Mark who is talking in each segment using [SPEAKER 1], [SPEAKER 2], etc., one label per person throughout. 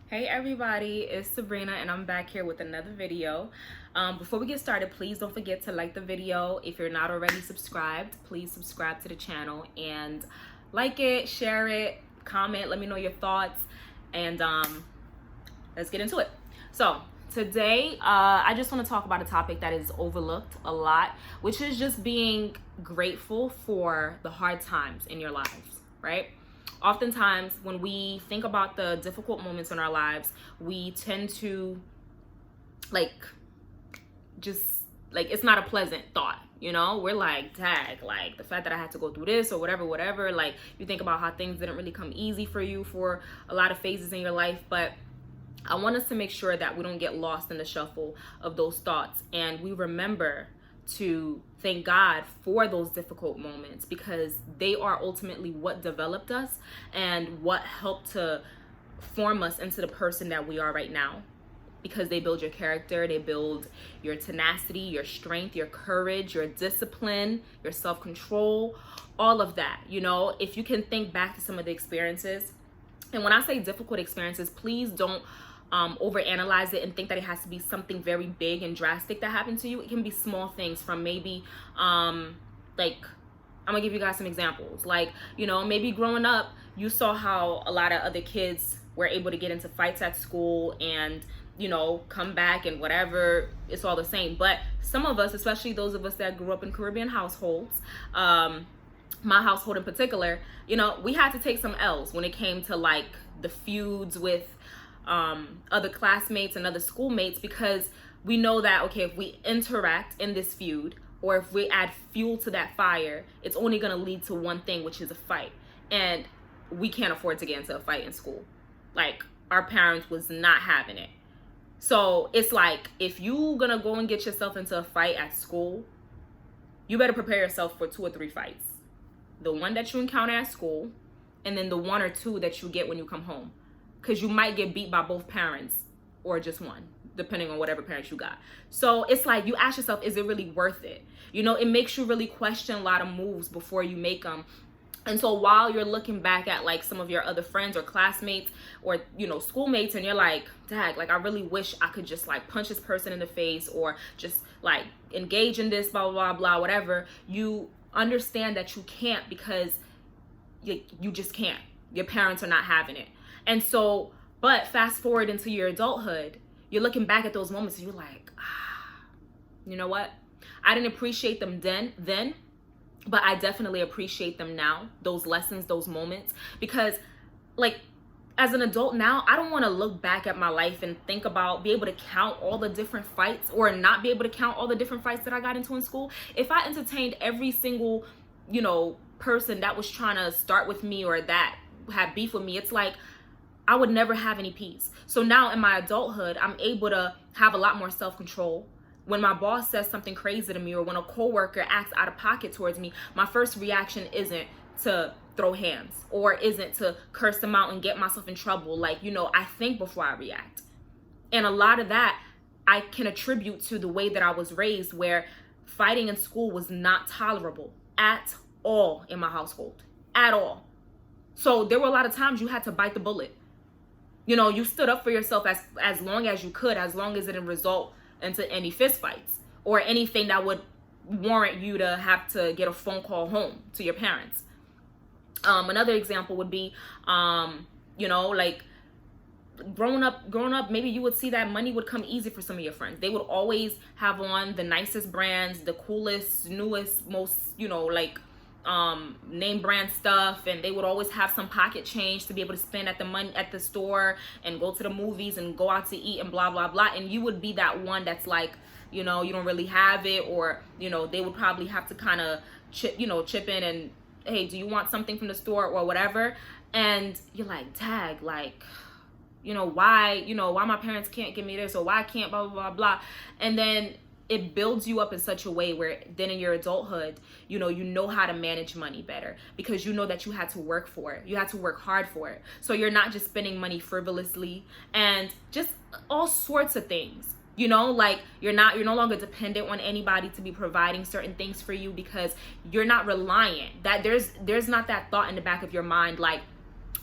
[SPEAKER 1] Hey everybody, it's Sabrina and I'm back here with another video. Before we get started, please don't forget to like the video. If you're not already subscribed, please subscribe to the channel and like it, share it, comment, let me know your thoughts, and let's get into it. So today, I just want to talk about a topic that is overlooked a lot, which is just being grateful for the hard times in your lives, right? Oftentimes when we think about the difficult moments in our lives, we tend to just it's not a pleasant thought. We're like, tag, like the fact that I had to go through this or whatever. Like, you think about how things didn't really come easy for you for a lot of phases in your life. But I want us to make sure that we don't get lost in the shuffle of those thoughts, and we remember to thank God for those difficult moments, because they are ultimately what developed us and what helped to form us into the person that we are right now. Because they build your character, they build your tenacity, your strength, your courage, your discipline, your self-control, all of that. If you can think back to some of the experiences, and when I say difficult experiences, please don't overanalyze it and think that it has to be something very big and drastic that happened to you. It can be small things, from maybe I'm gonna give you guys some examples. Maybe growing up, you saw how a lot of other kids were able to get into fights at school and come back and whatever, it's all the same. But some of us, especially those of us that grew up in Caribbean households, my household in particular, we had to take some L's when it came to the feuds with other classmates and other schoolmates, because we know that, okay, if we interact in this feud, or if we add fuel to that fire, it's only going to lead to one thing, which is a fight. And we can't afford to get into a fight in school. Our parents was not having it. So it's like, if you gonna go and get yourself into a fight at school, you better prepare yourself for 2 or 3 fights. The one that you encounter at school, and then the 1 or 2 that you get when you come home. Because you might get beat by both parents, or just one, depending on whatever parents you got. So it's like, you ask yourself, is it really worth it? It makes you really question a lot of moves before you make them. And so while you're looking back at some of your other friends or classmates or schoolmates, and you're like, dag, I really wish I could just punch this person in the face, or just engage in this, blah blah blah blah, whatever, you understand that you can't, because you just can't. Your parents are not having it. And so, but fast forward into your adulthood, you're looking back at those moments and you're like, you know what? I didn't appreciate them then, but I definitely appreciate them now, those lessons, those moments, because as an adult now, I don't want to look back at my life and be able to count all the different fights, or not be able to count all the different fights that I got into in school. If I entertained every single, person that was trying to start with me or that had beef with me, it's like, I would never have any peace. So now in my adulthood, I'm able to have a lot more self-control. When my boss says something crazy to me, or when a coworker acts out of pocket towards me, my first reaction isn't to throw hands, or isn't to curse them out and get myself in trouble. I think before I react. And a lot of that I can attribute to the way that I was raised, where fighting in school was not tolerable at all in my household, at all. So there were a lot of times you had to bite the bullet. You stood up for yourself as long as you could, as long as it didn't result into any fist fights or anything that would warrant you to have to get a phone call home to your parents. Another example would be, growing up, maybe you would see that money would come easy for some of your friends. They would always have on the nicest brands, the coolest, newest, most, name brand stuff, and they would always have some pocket change to be able to spend at the store and go to the movies and go out to eat and blah blah blah. And you would be that one that's you don't really have it, or they would probably have to kind of chip in and, hey, do you want something from the store or whatever? And you're like, tag, why my parents can't give me this, or why I can't blah blah blah blah. And then it builds you up in such a way where then in your adulthood, you know how to manage money better, because you know that you had to work for it. You had to work hard for it. So you're not just spending money frivolously and just all sorts of things. You're no longer dependent on anybody to be providing certain things for you, because you're not reliant. That there's not that thought in the back of your mind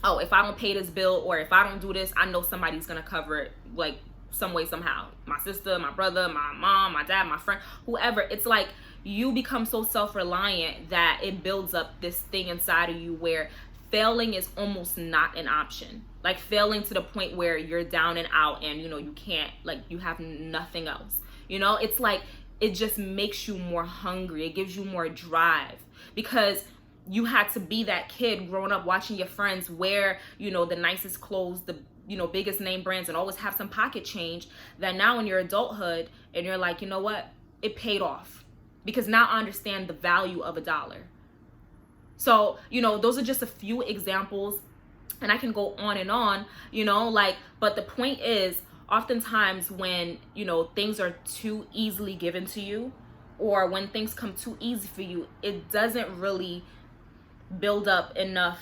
[SPEAKER 1] oh, if I don't pay this bill or if I don't do this, I know somebody's gonna cover it, like some way, somehow. My sister, my brother, my mom, my dad, my friend, whoever. It's like you become so self-reliant that it builds up this thing inside of you where failing is almost not an option. Like failing to the point where you're down and out and, you know, you can't, like, you have nothing else. You know, it's like it just makes you more hungry. It gives you more drive because you had to be that kid growing up watching your friends wear, you know, the nicest clothes, the, you know, biggest name brands, and always have some pocket change, that now in your adulthood and you're like, you know what, it paid off because now I understand the value of $1. So, you know, those are just a few examples, and I can go on, you know, like, but the point is, oftentimes when, you know, things are too easily given to you, or when things come too easy for you, it doesn't really build up enough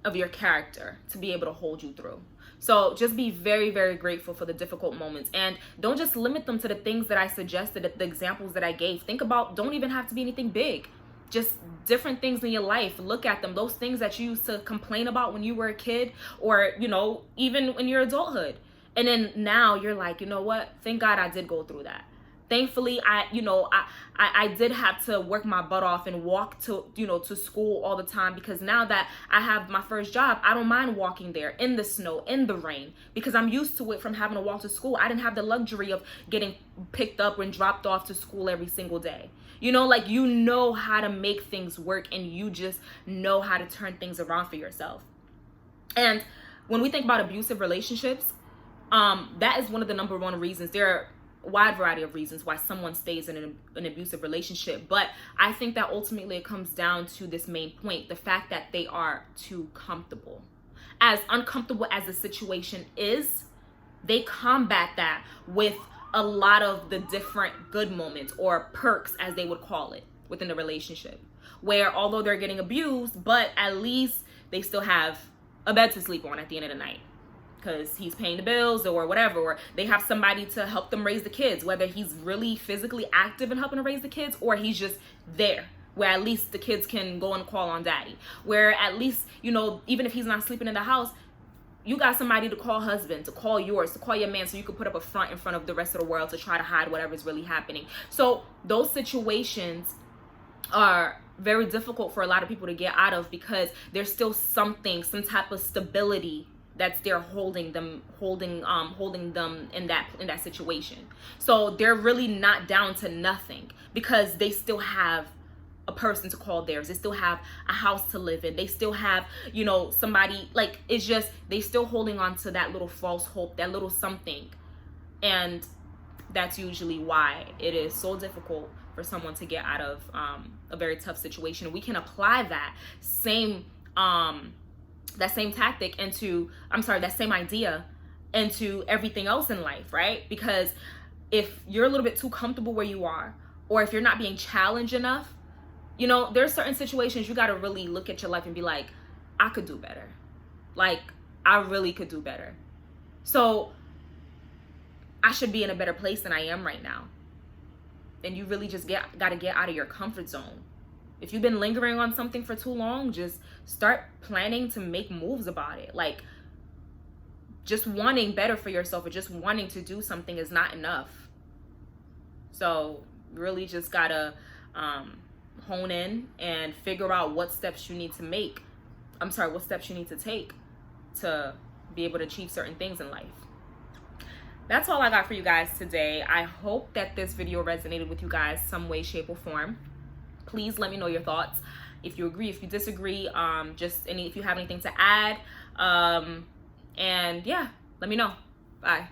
[SPEAKER 1] of your character to be able to hold you through. So just be very, very grateful for the difficult moments, and don't just limit them to the things that I suggested, the examples that I gave. Think about, don't even have to be anything big, just different things in your life. Look at them, those things that you used to complain about when you were a kid, or, you know, even in your adulthood, and then now you're like, you know what, thank God I did go through that. Thankfully, I did have to work my butt off and walk to, you know, to school all the time, because now that I have my first job, I don't mind walking there in the snow, in the rain, because I'm used to it from having to walk to school. I didn't have the luxury of getting picked up and dropped off to school every single day. You know, like, you know how to make things work, and you just know how to turn things around for yourself. And when we think about abusive relationships, that is one of the number one reasons. There are wide variety of reasons why someone stays in an abusive relationship, but I think that ultimately it comes down to this main point: the fact that they are too comfortable. As uncomfortable as the situation is, they combat that with a lot of the different good moments, or perks as they would call it, within the relationship, where although they're getting abused, but at least they still have a bed to sleep on at the end of the night, because he's paying the bills or whatever, or they have somebody to help them raise the kids, whether he's really physically active in helping to raise the kids, or he's just there, where at least the kids can go and call on daddy, where at least, you know, even if he's not sleeping in the house, you got somebody to call husband, to call yours, to call your man, so you can put up a front in front of the rest of the world to try to hide whatever's really happening. So those situations are very difficult for a lot of people to get out of, because there's still something, some type of stability that's there holding them in that situation. So they're really not down to nothing, because they still have a person to call theirs. They still have a house to live in. They still have, you know, somebody, like, it's just, they still holding on to that little false hope, that little something. And that's usually why it is so difficult for someone to get out of a very tough situation. We can apply that same tactic into, that same idea into everything else in life, right? Because if you're a little bit too comfortable where you are, or if you're not being challenged enough, you know, there's certain situations you got to really look at your life and be like, I could do better. Like, I really could do better. So I should be in a better place than I am right now. And you really just got to get out of your comfort zone. If you've been lingering on something for too long, just start planning to make moves about it. Like, just wanting better for yourself, or just wanting to do something is not enough. So really just got to hone in and figure out what steps you need to make. What steps you need to take to be able to achieve certain things in life. That's all I got for you guys today. I hope that this video resonated with you guys some way, shape, or form. Please let me know your thoughts. If you agree, if you disagree, if you have anything to add. And yeah, let me know. Bye.